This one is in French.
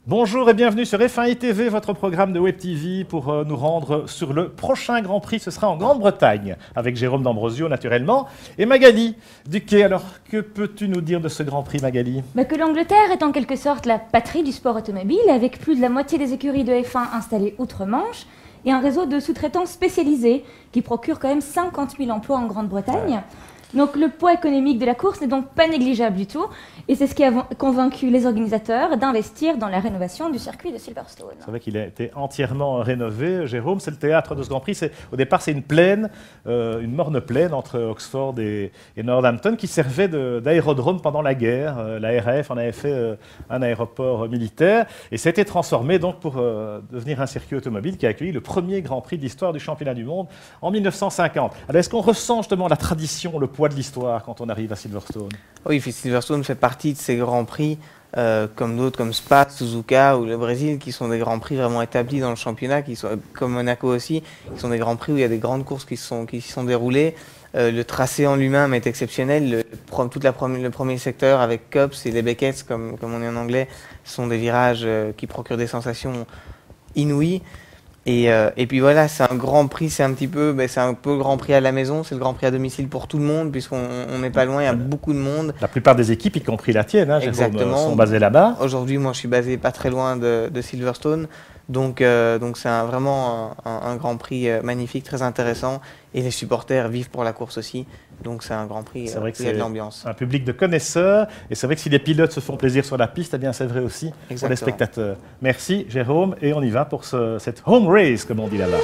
Bonjour et bienvenue sur F1 ITV, votre programme de Web TV pour nous rendre sur le prochain Grand Prix. Ce sera en Grande-Bretagne, avec Jérôme D'Ambrosio naturellement et Magali Duquet. Alors, que peux-tu nous dire de ce Grand Prix, Magali? Que l'Angleterre est en quelque sorte la patrie du sport automobile, avec plus de la moitié des écuries de F1 installées outre-Manche et un réseau de sous-traitants spécialisés qui procure quand même 50 000 emplois en Grande-Bretagne. Donc le poids économique de la course n'est donc pas négligeable du tout, et c'est ce qui a convaincu les organisateurs d'investir dans la rénovation du circuit de Silverstone. C'est vrai qu'il a été entièrement rénové, Jérôme. C'est le théâtre de ce Grand Prix. Au départ, c'est une plaine, une morne plaine entre Oxford et Northampton qui servait d'aérodrome pendant la guerre. La RAF en avait fait un aéroport militaire et ça a été transformé donc pour devenir un circuit automobile qui a accueilli le premier Grand Prix de l'histoire du championnat du monde en 1950. Alors, est-ce qu'on ressent justement la tradition, le poids de l'histoire quand on arrive à Silverstone? Oui, Silverstone fait partie de ces grands prix, comme d'autres, comme Spa, Suzuka ou le Brésil, qui sont des grands prix vraiment établis dans le championnat, qui sont, comme Monaco aussi, qui sont des grands prix où il y a des grandes courses qui s'y sont déroulées. Le tracé en lui-même est exceptionnel. Le premier secteur avec Copse et les Beckett's, comme on est en anglais, sont des virages qui procurent des sensations inouïes. Et puis voilà, c'est un grand prix, c'est un peu le grand prix à la maison, c'est le grand prix à domicile pour tout le monde, puisqu'on n'est pas loin, il y a beaucoup de monde. La plupart des équipes, y compris la tienne, Jérôme, sont basées là-bas. Aujourd'hui, moi, je suis basé pas très loin de Silverstone, donc c'est vraiment un grand prix magnifique, très intéressant, et les supporters vivent pour la course aussi. Donc c'est un grand prix, c'est vrai que il y a de c'est l'ambiance. un public de connaisseurs, et c'est vrai que si les pilotes se font plaisir sur la piste, eh bien c'est vrai aussi pour les spectateurs. Merci Jérôme, et on y va pour cette home race, comme on dit là-bas.